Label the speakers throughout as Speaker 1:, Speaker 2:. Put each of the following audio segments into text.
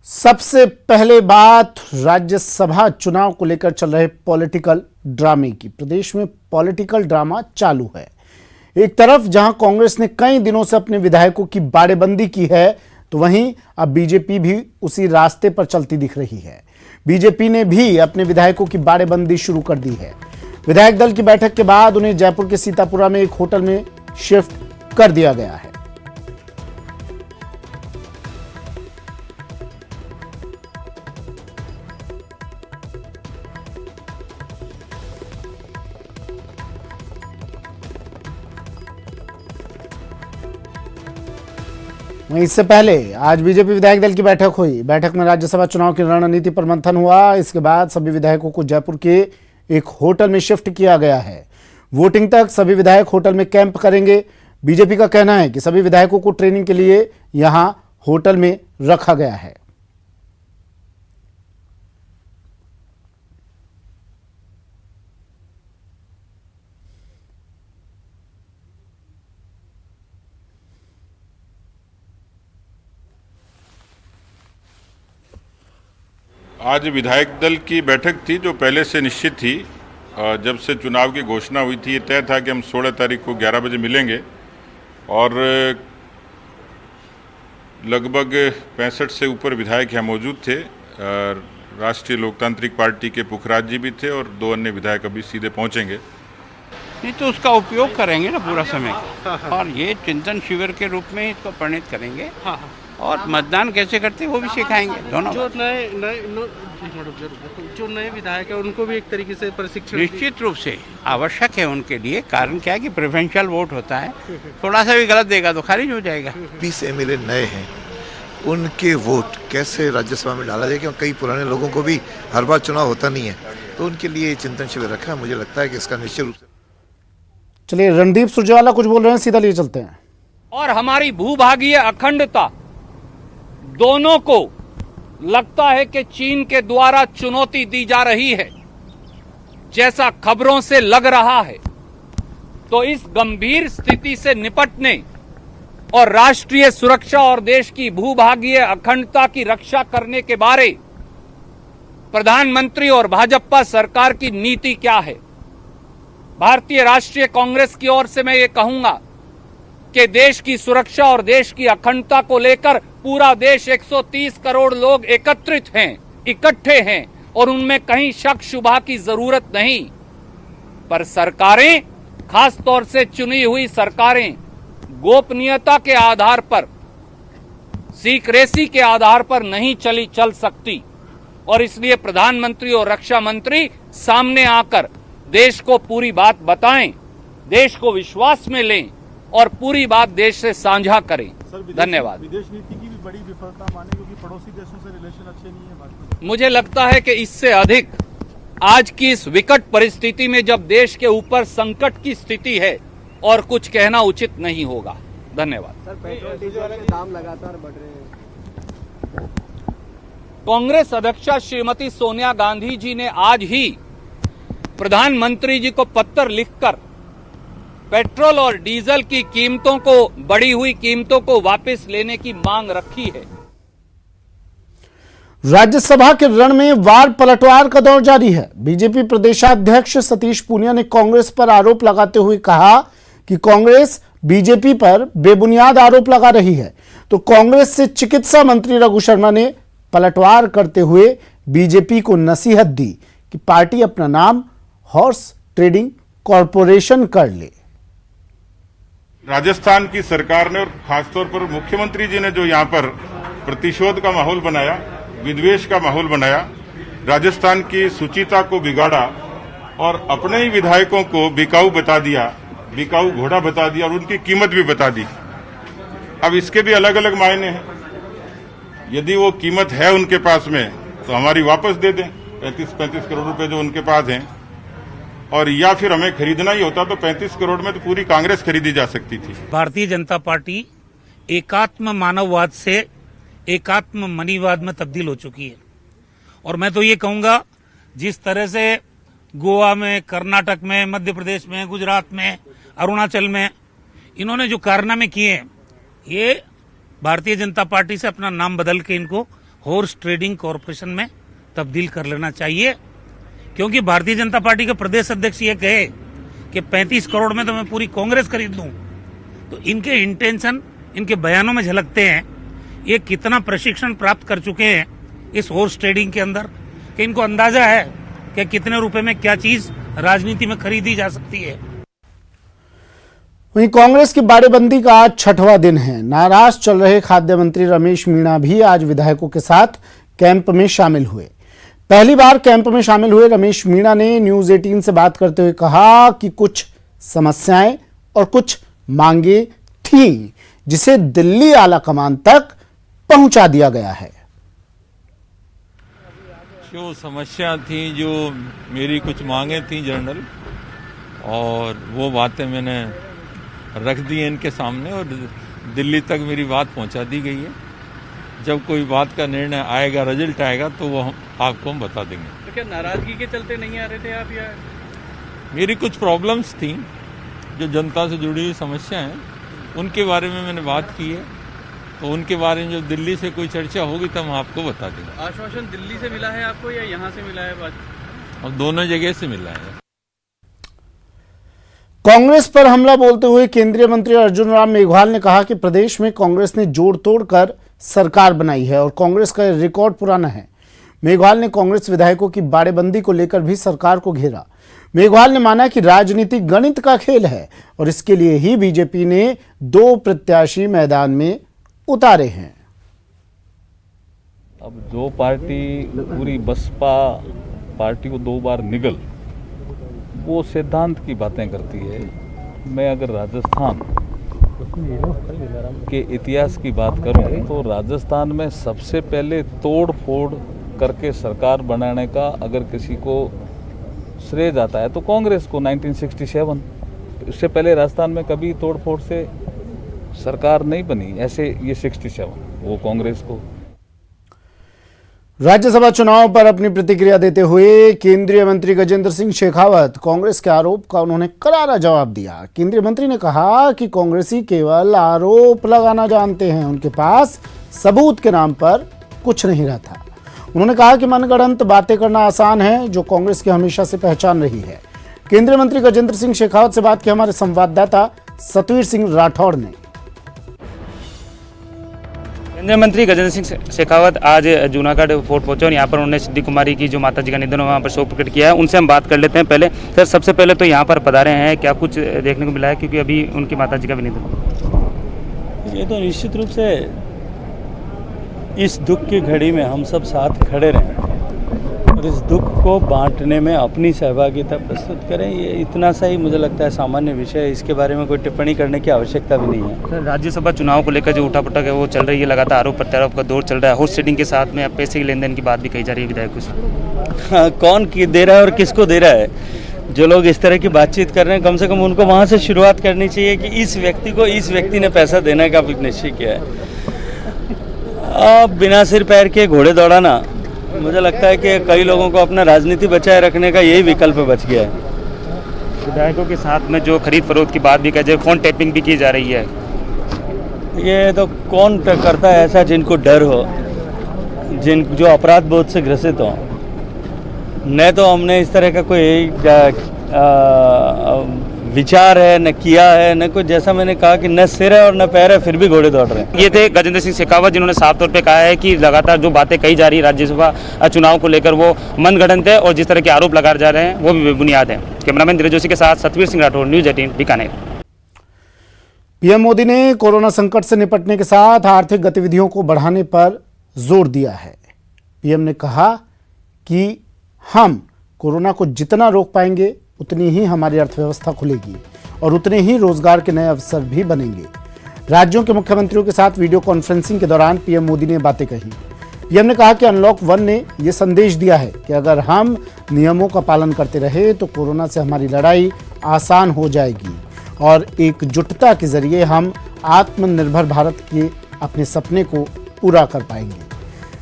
Speaker 1: सबसे पहले बात राज्यसभा चुनाव को लेकर चल रहे पॉलिटिकल ड्रामे की। प्रदेश में पॉलिटिकल ड्रामा चालू है। एक तरफ जहां कांग्रेस ने कई दिनों से अपने विधायकों की बाड़ेबंदी की है, तो वहीं अब बीजेपी भी उसी रास्ते पर चलती दिख रही है। बीजेपी ने भी अपने विधायकों की बाड़ेबंदी शुरू कर दी है। विधायक दल की बैठक के बाद उन्हें जयपुर के सीतापुरा में एक होटल में शिफ्ट कर दिया गया है। वहीं इससे पहले आज बीजेपी विधायक दल की बैठक हुई। बैठक में राज्यसभा चुनाव की रणनीति पर मंथन हुआ। इसके बाद सभी विधायकों को जयपुर के एक होटल में शिफ्ट किया गया है। वोटिंग तक सभी विधायक होटल में कैंप करेंगे। बीजेपी का कहना है कि सभी विधायकों को ट्रेनिंग के लिए यहां होटल में रखा गया है।
Speaker 2: आज विधायक दल की बैठक थी जो पहले से निश्चित थी। जब से चुनाव की घोषणा हुई थी, ये तय था कि हम 16 तारीख को 11 बजे मिलेंगे और लगभग 65 से ऊपर विधायक यहाँ मौजूद थे। राष्ट्रीय लोकतांत्रिक पार्टी के पुखराज जी भी थे और 2 अन्य विधायक अभी सीधे पहुँचेंगे।
Speaker 3: नहीं तो उसका उपयोग करेंगे ना पूरा समय और ये चिंतन शिविर के रूप में इसको परिणित करेंगे और मतदान कैसे करते हैं वो भी सिखाएंगे दोनों।
Speaker 4: जो नए विधायक है उनको भी एक तरीके से प्रशिक्षण
Speaker 3: निश्चित रूप से आवश्यक है उनके लिए। कारण क्या है कि प्रेफरेंशियल वोट होता है, थोड़ा सा भी गलत देगा तो खारिज हो जाएगा।
Speaker 5: 20 एमएलए नए हैं, उनके वोट कैसे राज्यसभा में डाला जाए, क्योंकि कई पुराने लोगों को भी हर बार चुनाव होता नहीं है, तो उनके लिए चिंतन शिविर रखा है। मुझे लगता है कि इसका निश्चित रूप से।
Speaker 1: चलिए, रणदीप सुरजेवाला कुछ बोल रहे हैं, सीधा लिए चलते हैं।
Speaker 6: और हमारी भूभागीय अखंडता दोनों को लगता है कि चीन के द्वारा चुनौती दी जा रही है, जैसा खबरों से लग रहा है। तो इस गंभीर स्थिति से निपटने और राष्ट्रीय सुरक्षा और देश की भूभागीय अखंडता की रक्षा करने के बारे प्रधानमंत्री और भाजपा सरकार की नीति क्या है। भारतीय राष्ट्रीय कांग्रेस की ओर से मैं ये कहूंगा कि देश की सुरक्षा और देश की अखंडता को लेकर पूरा देश 130 करोड़ लोग एकत्रित हैं, इकट्ठे हैं और उनमें कहीं शक शुबा की जरूरत नहीं। पर सरकारें, खास तौर से चुनी हुई सरकारें, गोपनीयता के आधार पर, सीक्रेसी के आधार पर नहीं चल सकती और इसलिए प्रधानमंत्री और रक्षा मंत्री सामने आकर देश को पूरी बात बताएं, देश को विश्वास में लें और पूरी बात देश से साझा करें। धन्यवाद।
Speaker 7: विदेश नीति की भी बड़ी विफलता माने, क्योंकि पड़ोसी देशों से रिलेशन अच्छे नहीं है भारत में।
Speaker 6: मुझे लगता है कि इससे अधिक आज की इस विकट परिस्थिति में जब देश के ऊपर संकट की स्थिति है और कुछ कहना उचित नहीं होगा। धन्यवाद।
Speaker 4: सर, पेट्रोल डीजल के दाम लगातार बढ़ रहे हैं।
Speaker 6: कांग्रेस अध्यक्षा श्रीमती सोनिया गांधी जी ने आज ही प्रधानमंत्री जी को पत्र लिखकर पेट्रोल और डीजल की कीमतों को, बढ़ी हुई कीमतों को वापस लेने की मांग रखी है।
Speaker 1: राज्यसभा के रण में वार पलटवार का दौर जारी है। बीजेपी प्रदेशाध्यक्ष सतीश पूनिया ने कांग्रेस पर आरोप लगाते हुए कहा कि कांग्रेस बीजेपी पर बेबुनियाद आरोप लगा रही है। तो कांग्रेस से चिकित्सा मंत्री रघु शर्मा ने पलटवार करते हुए बीजेपी को नसीहत दी कि पार्टी अपना नाम हॉर्स ट्रेडिंग कॉरपोरेशन कर ले।
Speaker 2: राजस्थान की सरकार ने और खासतौर पर मुख्यमंत्री जी ने जो यहाँ पर प्रतिशोध का माहौल बनाया, विद्वेष का माहौल बनाया, राजस्थान की सुचिता को बिगाड़ा और अपने ही विधायकों को बिकाऊ बता दिया, बिकाऊ घोड़ा बता दिया और उनकी कीमत भी बता दी। अब इसके भी अलग अलग मायने हैं। यदि वो कीमत है उनके पास में तो हमारी वापस दे दें, 35 करोड़ रुपए जो उनके पास हैं, और या फिर हमें खरीदना ही होता तो 35 करोड़ में तो पूरी कांग्रेस खरीदी जा सकती थी।
Speaker 8: भारतीय जनता पार्टी एकात्म मानववाद से एकात्म मनीवाद में तब्दील हो चुकी है और मैं तो ये कहूंगा, जिस तरह से गोवा में, कर्नाटक में, मध्य प्रदेश में, गुजरात में, अरुणाचल में इन्होंने जो कारनामे किए हैं, ये भारतीय जनता पार्टी से अपना नाम बदल के इनको हॉर्स ट्रेडिंग कॉरपोरेशन में तब्दील कर लेना चाहिए, क्योंकि भारतीय जनता पार्टी के प्रदेश अध्यक्ष ये कहे कि 35 करोड़ में तो मैं पूरी कांग्रेस खरीद लूं, तो इनके इंटेंशन इनके बयानों में झलकते हैं। ये कितना प्रशिक्षण प्राप्त कर चुके हैं इस हॉर्स ट्रेडिंग के अंदर कि इनको अंदाजा है कि कितने रुपए में क्या चीज राजनीति में खरीदी जा सकती है।
Speaker 1: वहीं कांग्रेस की बाड़ेबंदी का आज 6वां दिन है। नाराज चल रहे खाद्य मंत्री रमेश मीणा भी आज विधायकों के साथ कैंप में शामिल हुए। पहली बार कैंप में शामिल हुए रमेश मीणा ने न्यूज 18 से बात करते हुए कहा कि कुछ समस्याएं और कुछ मांगे थीं, जिसे दिल्ली आला कमान तक पहुंचा दिया गया है।
Speaker 9: जो समस्या थी, जो मेरी कुछ मांगे थी जनरल, और वो बातें मैंने रख दी है इनके सामने और दिल्ली तक मेरी बात पहुंचा दी गई है। जब कोई बात का निर्णय आएगा, रिजल्ट आएगा, तो वो आपको हम बता देंगे।
Speaker 4: तो क्या नाराजगी के चलते नहीं आ रहे थे आप? या
Speaker 9: मेरी कुछ प्रॉब्लम्स थी जो जनता से जुड़ी हुई समस्या हैं, उनके बारे में मैंने बात की है, तो उनके बारे में जो दिल्ली से कोई चर्चा होगी तो हम आपको बता देंगे।
Speaker 4: आश्वासन दिल्ली से मिला है आपको या यहाँ से मिला है? बात
Speaker 9: अब दोनों जगह से मिला है।
Speaker 1: कांग्रेस पर हमला बोलते हुए केंद्रीय मंत्री अर्जुन राम मेघवाल ने कहा कि प्रदेश में कांग्रेस ने जोड़ तोड़ कर सरकार बनाई है और कांग्रेस का रिकॉर्ड पुराना है। मेघवाल ने कांग्रेस विधायकों की बाड़ेबंदी को लेकर भी सरकार को घेरा। मेघवाल ने माना कि राजनीति गणित का खेल है और इसके लिए ही बीजेपी ने 2 प्रत्याशी मैदान में उतारे हैं।
Speaker 10: अब जो पार्टी पूरी बसपा पार्टी को 2 बार निगल, वो सिद्धांत की बातें करती है। मैं अगर राजस्थान के इतिहास की बात करूं तो राजस्थान में सबसे पहले तोड़ फोड़ करके सरकार बनाने का अगर किसी को श्रेय जाता है तो कांग्रेस को 1967। इससे पहले राजस्थान में कभी तोड़ फोड़ से सरकार नहीं बनी। ऐसे ये 67 वो कांग्रेस को।
Speaker 1: राज्यसभा चुनाव पर अपनी प्रतिक्रिया देते हुए केंद्रीय मंत्री गजेंद्र सिंह शेखावत कांग्रेस के आरोप का उन्होंने करारा जवाब दिया। केंद्रीय मंत्री ने कहा कि कांग्रेसी केवल आरोप लगाना जानते हैं, उनके पास सबूत के नाम पर कुछ नहीं रहता। उन्होंने कहा कि मनगढ़ंत बातें करना आसान है, जो कांग्रेस की हमेशा से पहचान रही है। केंद्रीय मंत्री गजेंद्र सिंह शेखावत से बात की हमारे संवाददाता सतवीर सिंह राठौड़ ने।
Speaker 11: केंद्रीय मंत्री गजेंद्र सिंह शेखावत आज जूनागढ़ फोर्ट पहुंचे और यहाँ पर उन्होंने सिद्धि कुमारी की जो माता जी का निधन है वहाँ पर शोक प्रकट किया है। उनसे हम बात कर लेते हैं। पहले सर, सबसे पहले तो यहाँ पर पधारे हैं, क्या कुछ देखने को मिला है, क्योंकि अभी उनकी माता जी का भी निधन?
Speaker 12: ये तो निश्चित रूप से इस दुख की घड़ी में हम सब साथ खड़े रहें और इस दुख को बांटने में अपनी सहभागिता प्रस्तुत करें, ये इतना सा ही मुझे लगता है सामान्य विषय है। इसके बारे में कोई टिप्पणी करने की आवश्यकता भी नहीं है।
Speaker 11: सर, राज्यसभा चुनाव को लेकर जो उठापटक है वो चल रही है, लगातार आरोप प्रत्यारोप का दौर चल रहा है। हॉर्स ट्रेडिंग के साथ में पैसे के लेन देन की बात भी कही जा रही है विधायकों से।
Speaker 12: हाँ, कौन दे रहा है और किसको दे रहा है? जो लोग इस तरह की बातचीत कर रहे हैं, कम से कम उनको वहाँ से शुरुआत करनी चाहिए कि इस व्यक्ति को इस व्यक्ति ने पैसा देने का निश्चय किया है। अब बिना सिर पैर के घोड़े दौड़ाना, मुझे लगता है कि कई लोगों को अपना राजनीति बचाए रखने का यही विकल्प बच गया है।
Speaker 11: विधायकों के साथ में जो खरीद फरोख्त की बात भी कही जाए, फोन टैपिंग भी की जा रही है।
Speaker 12: ये तो कौन करता है ऐसा जिनको डर हो, जो अपराध बोध से ग्रसित हो। न तो हमने इस तरह का कोई विचार है, न किया है, न कुछ। जैसा मैंने कहा कि न सिर है और न पैर है, फिर भी घोड़े दौड़ रहे हैं।
Speaker 11: ये थे गजेंद्र सिंह शेखावत, जिन्होंने साफ तौर पे कहा है कि लगातार जो बातें कही जा रही है राज्यसभा चुनाव को लेकर वो मनगढ़ंत है और जिस तरह के आरोप लगाए जा रहे हैं वो भी बेबुनियाद है। कैमरामैन धीरज जोशी के साथ सतवीर सिंह राठौर, न्यूज 18 बीकानेर।
Speaker 1: पीएम मोदी ने कोरोना संकट से निपटने के साथ आर्थिक गतिविधियों को बढ़ाने पर जोर दिया है। पीएम ने कहा कि हम कोरोना को जितना रोक पाएंगे उतनी ही हमारी अर्थव्यवस्था खुलेगी और उतने ही रोजगार के नए अवसर भी बनेंगे। राज्यों के मुख्यमंत्रियों के साथ वीडियो कॉन्फ्रेंसिंग के दौरान पीएम मोदी ने बातें कही। पीएम ने कहा कि अनलॉक 1 ने यह संदेश दिया है कि अगर हम नियमों का पालन करते रहे तो कोरोना से हमारी लड़ाई आसान हो जाएगी और एकजुटता के जरिए हम आत्मनिर्भर भारत के अपने सपने को पूरा कर पाएंगे।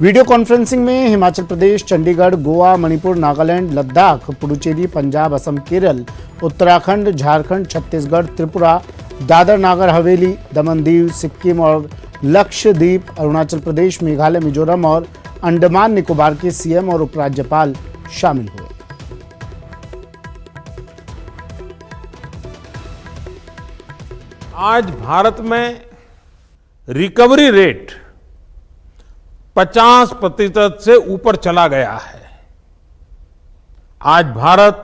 Speaker 1: वीडियो कॉन्फ्रेंसिंग में हिमाचल प्रदेश, चंडीगढ़, गोवा, मणिपुर, नागालैंड, लद्दाख, पुडुचेरी, पंजाब, असम, केरल, उत्तराखंड, झारखंड, छत्तीसगढ़, त्रिपुरा, दादर नागर हवेली, दमन दीव, सिक्किम और लक्षद्वीप, अरुणाचल प्रदेश, मेघालय, मिजोरम और अंडमान निकोबार के सीएम और उपराज्यपाल शामिल हुए।
Speaker 13: आज भारत में रिकवरी रेट 50% से ऊपर चला गया है। आज भारत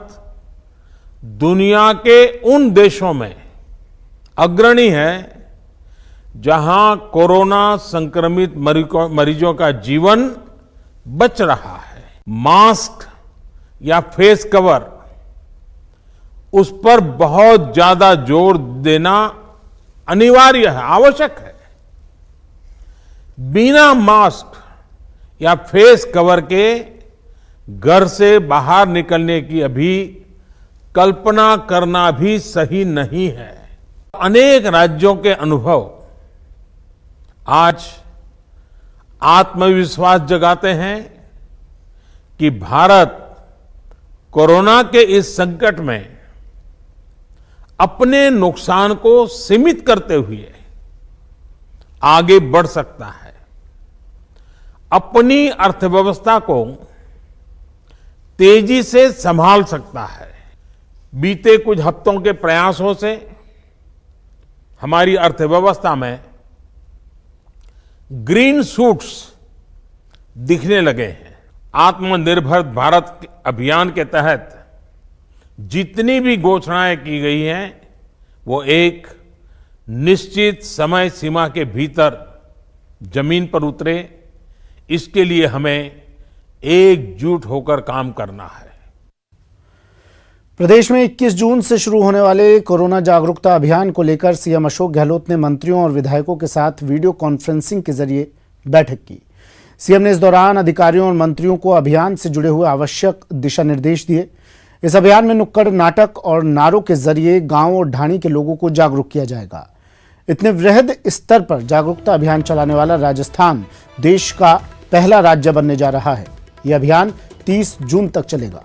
Speaker 13: दुनिया के उन देशों में अग्रणी है जहां कोरोना संक्रमित मरीजों का जीवन बच रहा है। मास्क या फेस कवर, उस पर बहुत ज्यादा जोर देना अनिवार्य है, आवश्यक है। बिना मास्क या फेस कवर के घर से बाहर निकलने की अभी कल्पना करना भी सही नहीं है। अनेक राज्यों के अनुभव आज आत्मविश्वास जगाते हैं कि भारत कोरोना के इस संकट में अपने नुकसान को सीमित करते हुए आगे बढ़ सकता है, अपनी अर्थव्यवस्था को तेजी से संभाल सकता है। बीते कुछ हफ्तों के प्रयासों से हमारी अर्थव्यवस्था में ग्रीन शूट्स दिखने लगे हैं। आत्मनिर्भर भारत अभियान के तहत जितनी भी घोषणाएं की गई हैं, वो एक निश्चित समय सीमा के भीतर जमीन पर उतरे, इसके लिए हमें एकजुट होकर काम करना है।
Speaker 1: प्रदेश में 21 जून से शुरू होने वाले कोरोना जागरूकता अभियान को लेकर सीएम अशोक गहलोत ने मंत्रियों और विधायकों के साथ वीडियो कॉन्फ्रेंसिंग के जरिए बैठक की। सीएम ने इस दौरान अधिकारियों और मंत्रियों को अभियान से जुड़े हुए आवश्यक दिशा निर्देश दिए। इस अभियान में नुक्कड़ नाटक और नारों के जरिए गांव और ढाणी के लोगों को जागरूक किया जाएगा। इतने वृहद स्तर पर जागरूकता अभियान चलाने वाला राजस्थान देश का पहला राज्य बनने जा रहा है। यह अभियान 30 जून तक चलेगा।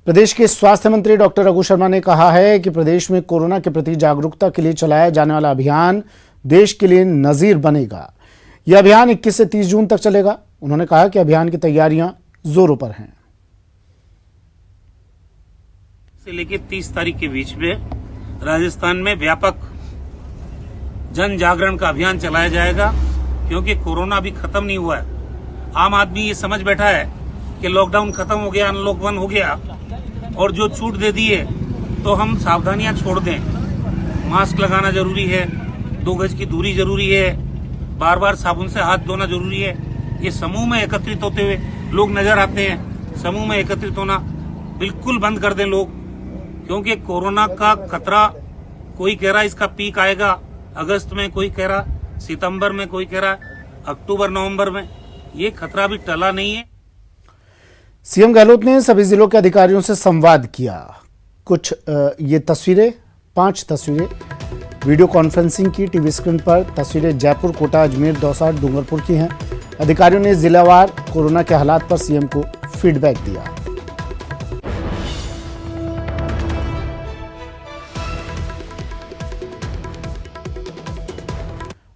Speaker 1: प्रदेश के स्वास्थ्य मंत्री डॉक्टर रघु शर्मा ने कहा है कि प्रदेश में कोरोना के प्रति जागरूकता के लिए चलाया जाने वाला अभियान देश के लिए नजीर बनेगा। यह अभियान 21 से 30 जून तक चलेगा। उन्होंने कहा कि अभियान की तैयारियां जोरों पर हैं।
Speaker 8: से लेकर 30 तारीख के बीच में राजस्थान में व्यापक जन जागरण का अभियान चलाया जाएगा, क्योंकि कोरोना अभी खत्म नहीं हुआ है। आम आदमी ये समझ बैठा है कि लॉकडाउन खत्म हो गया, अनलॉक 1 हो गया और जो छूट दे दी है तो हम सावधानियां छोड़ दें। मास्क लगाना जरूरी है, 2 गज की दूरी जरूरी है, बार बार साबुन से हाथ धोना जरूरी है। ये समूह में एकत्रित होते हुए लोग नजर आते हैं, समूह में एकत्रित होना बिल्कुल बंद कर दें लोग, क्योंकि कोरोना का खतरा, कोई कह रहा इसका पीक आएगा अगस्त में, कोई कह रहा सितंबर में, कोई कह रहा अक्टूबर नवंबर में। ये खतरा भी टला नहीं है।
Speaker 1: सीएम गहलोत ने सभी जिलों के अधिकारियों से संवाद किया। कुछ ये तस्वीरें, 5 तस्वीरें वीडियो कॉन्फ्रेंसिंग की टीवी स्क्रीन पर तस्वीरें जयपुर, कोटा, अजमेर, दौसा, डूंगरपुर की हैं। अधिकारियों ने जिलावार कोरोना के हालात पर सीएम को फीडबैक दिया।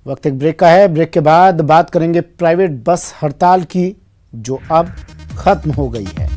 Speaker 1: वक्त एक ब्रेक का है। ब्रेक के बाद बात करेंगे प्राइवेट बस हड़ताल की, जो अब खत्म हो गई है।